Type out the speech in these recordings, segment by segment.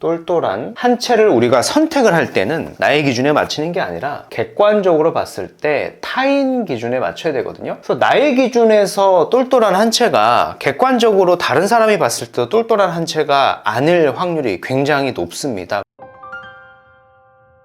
똘똘한 한 채를 우리가 선택을 할 때는 나의 기준에 맞추는 게 아니라 객관적으로 봤을 때 타인 기준에 맞춰야 되거든요. 그래서 나의 기준에서 똘똘한 한 채가 객관적으로 다른 사람이 봤을 때 똘똘한 한 채가 아닐 확률이 굉장히 높습니다.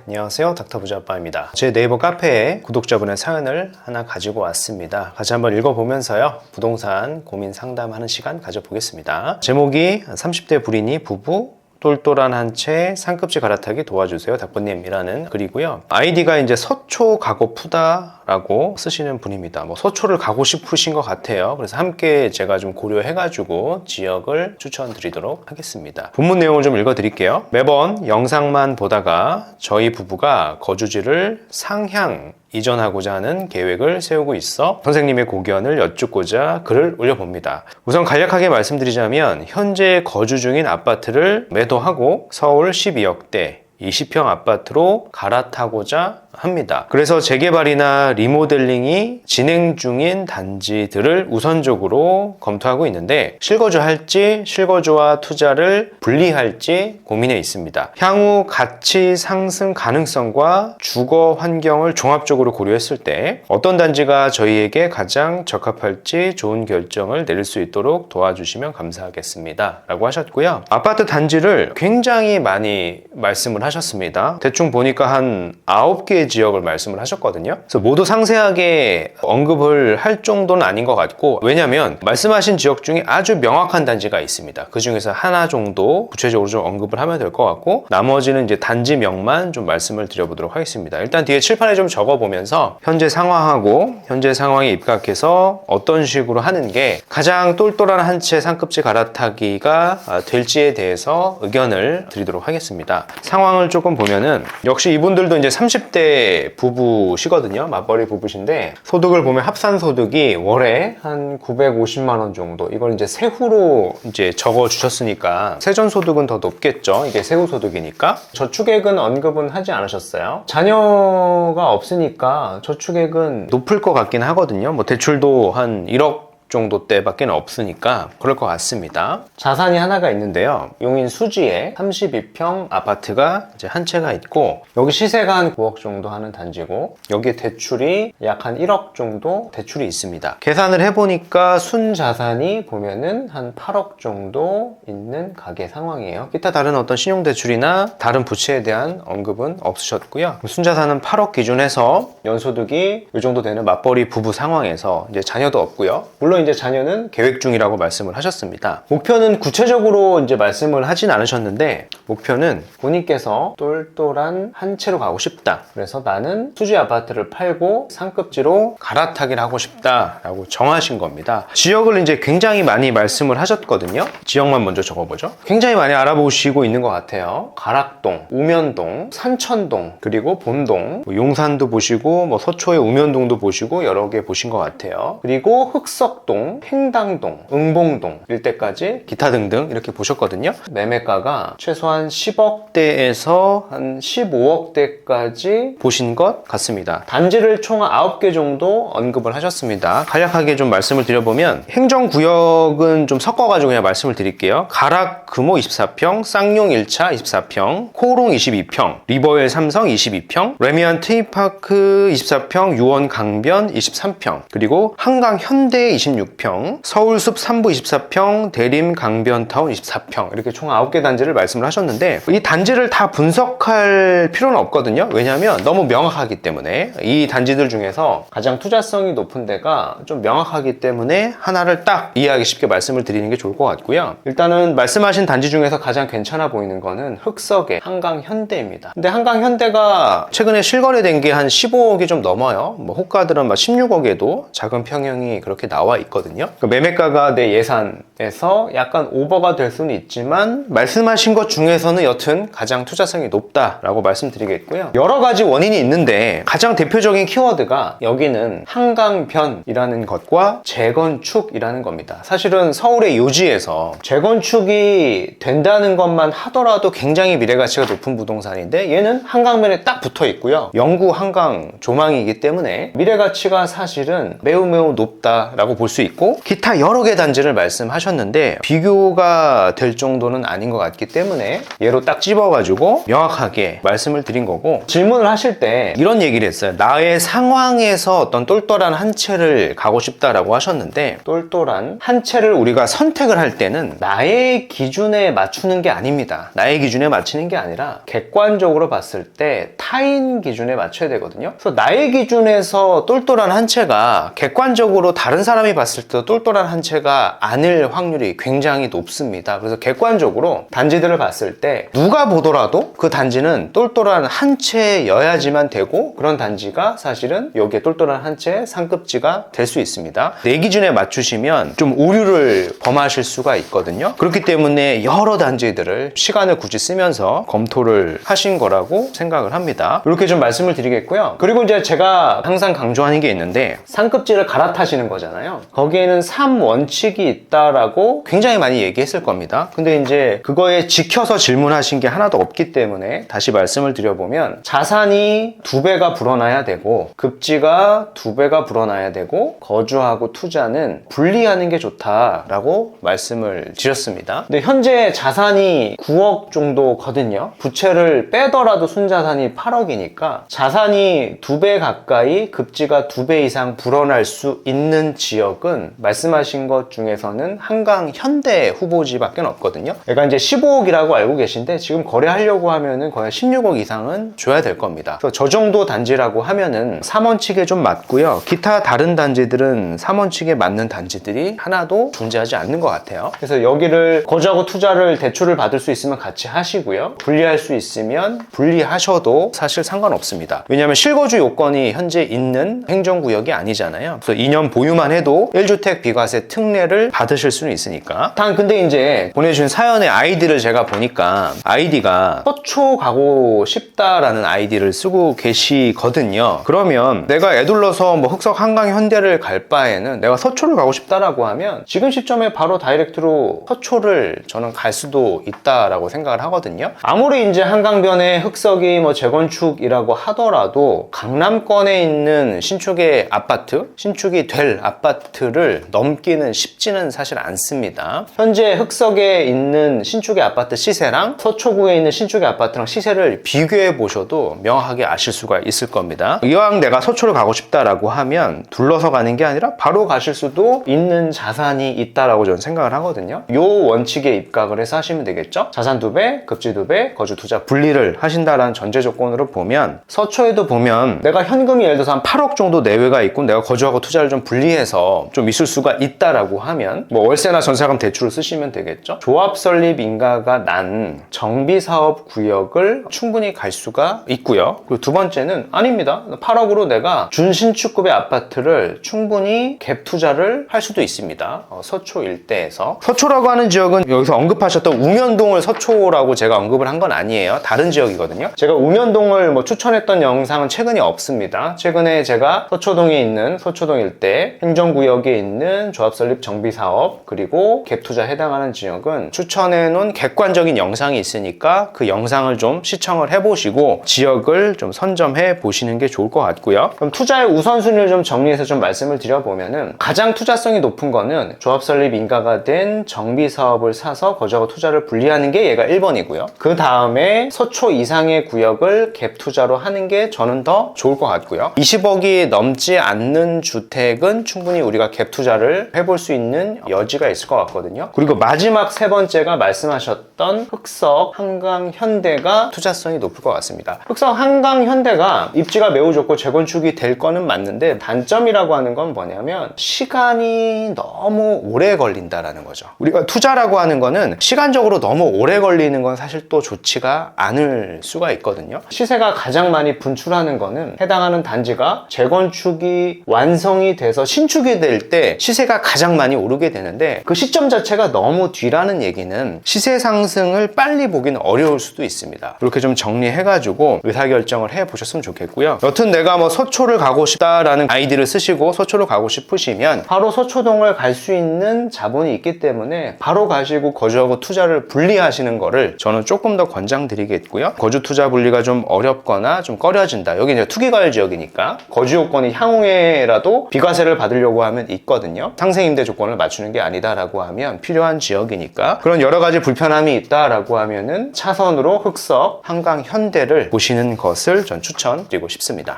안녕하세요, 닥터부자아빠입니다. 제 네이버 카페에 구독자분의 사연을 하나 가지고 왔습니다. 같이 한번 읽어보면서요, 부동산 고민 상담하는 시간 가져보겠습니다. 제목이 30대 불인이 부부 똘똘한 한 채 상급지 갈아타기 도와주세요 닥터님이라는 글이고요. 아이디가 이제 서초 가고프다 라고 쓰시는 분입니다. 서초를 가고 싶으신 것 같아요. 그래서 함께 제가 좀 고려해가지고 지역을 추천드리도록 하겠습니다. 본문 내용을 좀 읽어드릴게요. 매번 영상만 보다가 저희 부부가 거주지를 상향 이전하고자 하는 계획을 세우고 있어 선생님의 고견을 여쭙고자 글을 올려봅니다. 우선 간략하게 말씀드리자면 현재 거주 중인 아파트를 매도하고 서울 12억대 20평 아파트로 갈아타고자 합니다. 그래서 재개발이나 리모델링이 진행 중인 단지들을 우선적으로 검토하고 있는데 실거주할지 실거주와 투자를 분리할지 고민해 있습니다. 향후 가치 상승 가능성과 주거 환경을 종합적으로 고려했을 때 어떤 단지가 저희에게 가장 적합할지 좋은 결정을 내릴 수 있도록 도와주시면 감사하겠습니다 라고 하셨고요. 아파트 단지를 굉장히 많이 말씀을 하셨습니다. 대충 보니까 한 9개 지역을 말씀을 하셨거든요. 그래서 모두 상세하게 언급을 할 정도는 아닌 것 같고, 왜냐면 말씀하신 지역 중에 아주 명확한 단지가 있습니다. 그 중에서 하나 정도 구체적으로 좀 언급을 하면 될 것 같고, 나머지는 이제 단지명만 좀 말씀을 드려보도록 하겠습니다. 일단 뒤에 칠판에 좀 적어보면서 현재 상황하고 현재 상황에 입각해서 어떤 식으로 하는 게 가장 똘똘한 한 채 상급지 갈아타기가 될지에 대해서 의견을 드리도록 하겠습니다. 상황을 조금 보면은 역시 이분들도 이제 30대 부부시거든요. 맞벌이 부부신데 소득을 보면 합산 소득이 월에 한 950만 원 정도. 이걸 이제 세후로 이제 적어 주셨으니까 세전 소득은 더 높겠죠. 이게 세후 소득이니까. 저축액은 언급은 하지 않으셨어요. 자녀가 없으니까 저축액은 높을 것 같긴 하거든요. 대출도 한 1억 정도 때밖에 없으니까 그럴 것 같습니다. 자산이 하나가 있는데요. 용인 수지에 32평 아파트가 이제 한 채가 있고, 여기 시세가 한 9억 정도 하는 단지고, 여기 대출이 약 한 1억 정도 대출이 있습니다. 계산을 해보니까 순자산이 보면은 한 8억 정도 있는 가계 상황이에요. 기타 다른 어떤 신용대출이나 다른 부채에 대한 언급은 없으셨고요. 순자산은 8억 기준해서 연소득이 이 정도 되는 맞벌이 부부 상황에서 이제 자녀도 없고요. 물론 이제 자녀는 계획 중이라고 말씀을 하셨습니다. 목표는 구체적으로 이제 말씀을 하진 않으셨는데, 목표는 본인께서 똘똘한 한 채로 가고 싶다. 그래서 나는 수지 아파트를 팔고 상급지로 갈아타기를 하고 싶다라고 정하신 겁니다. 지역을 이제 굉장히 많이 말씀을 하셨거든요. 지역만 먼저 적어보죠. 굉장히 많이 알아보시고 있는 것 같아요. 가락동, 우면동, 산천동, 그리고 본동, 용산도 보시고 서초의 우면동도 보시고 여러 개 보신 것 같아요. 그리고 흑석동, 팽당동, 응봉동 일대까지 기타 등등 이렇게 보셨거든요. 매매가가 최소한 10억대에서 한 15억대까지 보신 것 같습니다. 단지를 총 9개 정도 언급을 하셨습니다. 간략하게 좀 말씀을 드려보면 행정구역은 좀 섞어가지고 그냥 말씀을 드릴게요. 가락 금호 24평, 쌍용 1차 24평, 코오롱 22평, 리버웰 삼성 22평, 레미안 트리파크 24평, 유원 강변 23평, 그리고 한강 현대 26평, 서울숲 3부 24평, 대림 강변타운 24평, 이렇게 총 9개 단지를 말씀을 하셨는데, 이 단지를 다 분석할 필요는 없거든요. 왜냐하면 너무 명확하기 때문에. 이 단지들 중에서 가장 투자성이 높은 데가 좀 명확하기 때문에 하나를 딱 이해하기 쉽게 말씀을 드리는 게 좋을 것 같고요. 일단은 말씀하신 단지 중에서 가장 괜찮아 보이는 거는 흑석의 한강 현대입니다. 근데 한강 현대가 최근에 실거래된 게 한 15억이 좀 넘어요. 호가들은 16억에도 작은 평형이 그렇게 나와 있거든요. 매매가가 내 예산에서 약간 오버가 될 수는 있지만 말씀하신 것 중에서는 여튼 가장 투자성이 높다라고 말씀드리겠고요. 여러 가지 원인이 있는데 가장 대표적인 키워드가 여기는 한강변이라는 것과 재건축이라는 겁니다. 사실은 서울의 요지에서 재건축이 된다는 것만 하더라도 굉장히 미래가치가 높은 부동산인데, 얘는 한강변에 딱 붙어 있고요. 영구 한강 조망이기 때문에 미래가치가 사실은 매우 높다라고 볼 수 수 있고 기타 여러 개 단지를 말씀하셨는데 비교가 될 정도는 아닌 것 같기 때문에 얘로 딱 집어가지고 명확하게 말씀을 드린 거고, 질문을 하실 때 이런 얘기를 했어요. 나의 상황에서 어떤 똘똘한 한 채를 가고 싶다라고 하셨는데, 똘똘한 한 채를 우리가 선택을 할 때는 나의 기준에 맞추는 게 아닙니다. 나의 기준에 맞추는 게 아니라 객관적으로 봤을 때 타인 기준에 맞춰야 되거든요. 그래서 나의 기준에서 똘똘한 한 채가 객관적으로 다른 사람이 봤을 때 똘똘한 한 채가 아닐 확률이 굉장히 높습니다. 그래서 객관적으로 단지들을 봤을 때 누가 보더라도 그 단지는 똘똘한 한 채여야지만 되고, 그런 단지가 사실은 여기에 똘똘한 한 채 상급지가 될 수 있습니다. 내 기준에 맞추시면 좀 오류를 범하실 수가 있거든요. 그렇기 때문에 여러 단지들을 시간을 굳이 쓰면서 검토를 하신 거라고 생각을 합니다. 이렇게 좀 말씀을 드리겠고요. 그리고 이제 제가 항상 강조하는 게 있는데, 상급지를 갈아타시는 거잖아요. 거기에는 3원칙이 있다라고 굉장히 많이 얘기했을 겁니다. 근데 이제 그거에 지켜서 질문하신 게 하나도 없기 때문에 다시 말씀을 드려보면, 자산이 2배가 불어나야 되고 급지가 2배가 불어나야 되고 거주하고 투자는 분리하는 게 좋다라고 말씀을 드렸습니다. 근데 현재 자산이 9억 정도거든요. 부채를 빼더라도 순자산이 8억이니까 자산이 2배 가까이 급지가 2배 이상 불어날 수 있는 지역은 말씀하신 것 중에서는 한강 현대 후보지밖에 없거든요. 얘가 이제 15억이라고 알고 계신데 지금 거래하려고 하면은 거의 16억 이상은 줘야 될 겁니다. 그래서 저 정도 단지라고 하면은 3원칙에 좀 맞고요. 기타 다른 단지들은 3원칙에 맞는 단지들이 하나도 존재하지 않는 것 같아요. 그래서 여기를 거주하고 투자를 대출을 받을 수 있으면 같이 하시고요. 분리할 수 있으면 분리하셔도 사실 상관없습니다. 왜냐하면 실거주 요건이 현재 있는 행정구역이 아니잖아요. 그래서 2년 보유만 해도 1주택 비과세 특례를 받으실 수는 있으니까. 단 근데 이제 보내주신 사연의 아이디를 제가 보니까 아이디가 서초 가고 싶다라는 아이디를 쓰고 계시거든요. 그러면 내가 애둘러서 뭐 흑석 한강 현대를 갈 바에는 내가 서초를 가고 싶다라고 하면 지금 시점에 바로 다이렉트로 서초를 저는 갈 수도 있다라고 생각을 하거든요. 아무리 이제 한강변에 흑석이 뭐 재건축이라고 하더라도 강남권에 있는 신축의 아파트, 신축이 될 아파트를 넘기는 쉽지는 사실 않습니다. 현재 흑석에 있는 신축의 아파트 시세랑 서초구에 있는 신축의 아파트랑 시세를 비교해 보셔도 명확하게 아실 수가 있을 겁니다. 이왕 내가 서초를 가고 싶다라고 하면 둘러서 가는 게 아니라 바로 가실 수도 있는 자산이 있다라고 저는 생각을 하거든요. 요 원칙에 입각을 해서 하시면 되겠죠. 자산 2배, 급지 2배, 거주 투자 분리를 하신다라는 전제 조건으로 보면, 서초에도 보면 내가 현금이 예를 들어서 한 8억 정도 내외가 있고 내가 거주하고 투자를 좀 분리해서 좀 있을 수가 있다라고 하면 뭐 월세나 전세금 대출을 쓰시면 되겠죠. 조합 설립 인가가 난 정비사업 구역을 충분히 갈 수가 있고요. 그리고 두 번째는 아닙니다. 8억으로 내가 준신축급의 아파트를 충분히 갭 투자를 할 수도 있습니다. 서초 일대에서. 서초라고 하는 지역은 여기서 언급하셨던 우면동을 서초라고 제가 언급을 한 건 아니에요. 다른 지역이거든요. 제가 우면동을 뭐 추천했던 영상은 최근에 없습니다. 최근에 제가 서초동에 있는 서초동 일대 행정구역에 있는 조합설립 정비사업 그리고 갭 투자 해당하는 지역은 추천해 놓은 객관적인 영상이 있으니까 그 영상을 좀 시청을 해보시고 지역을 좀 선점해 보시는 게 좋을 것 같고요. 그럼 투자의 우선순위를 좀 정리해서 좀 말씀을 드려보면은, 가장 투자성이 높은 거는 조합설립 인가가 된 정비사업을 사서 거주하고 투자를 분리하는 게 얘가 1번이고요. 그 다음에 서초 이상의 구역을 갭 투자로 하는 게 저는 더 좋을 것 같고요. 20억이 넘지 않는 주택은 충분히 우리가 갭 투자를 해볼 수 있는 여지가 있을 것 같거든요. 그리고 마지막 세 번째가 말씀하셨던 흑석 한강 현대가 투자성이 높을 것 같습니다. 흑석 한강 현대가 입지가 매우 좋고 재건축이 될 거는 맞는데, 단점이라고 하는 건 뭐냐면 시간이 너무 오래 걸린다라는 거죠. 우리가 투자라고 하는 거는 시간적으로 너무 오래 걸리는 건 사실 또 좋지가 않을 수가 있거든요. 시세가 가장 많이 분출하는 거는 해당하는 단지가 재건축이 완성이 돼서 신축이 될 때 시세가 가장 많이 오르게 되는데, 그 시점 자체가 너무 뒤라는 얘기는 시세 상승을 빨리 보기는 어려울 수도 있습니다. 이렇게 좀 정리해가지고 의사결정을 해보셨으면 좋겠고요. 여튼 내가 뭐 서초를 가고 싶다라는 아이디를 쓰시고 서초를 가고 싶으시면 바로 서초동을 갈 수 있는 자본이 있기 때문에 바로 가시고 거주하고 투자를 분리하시는 거를 저는 조금 더 권장드리겠고요. 거주 투자 분리가 좀 어렵거나 좀 꺼려진다. 여기 이제 투기과열 지역이니까 거주 요건이 향후에라도 비과세를 받으려고 하면 있거든요. 상생 임대 조건을 맞추는 게 아니다라고 하면 필요한 지역이니까 그런 여러 가지 불편함이 있다라고 하면은 차선으로 흑석, 한강, 현대를 보시는 것을 전 추천드리고 싶습니다.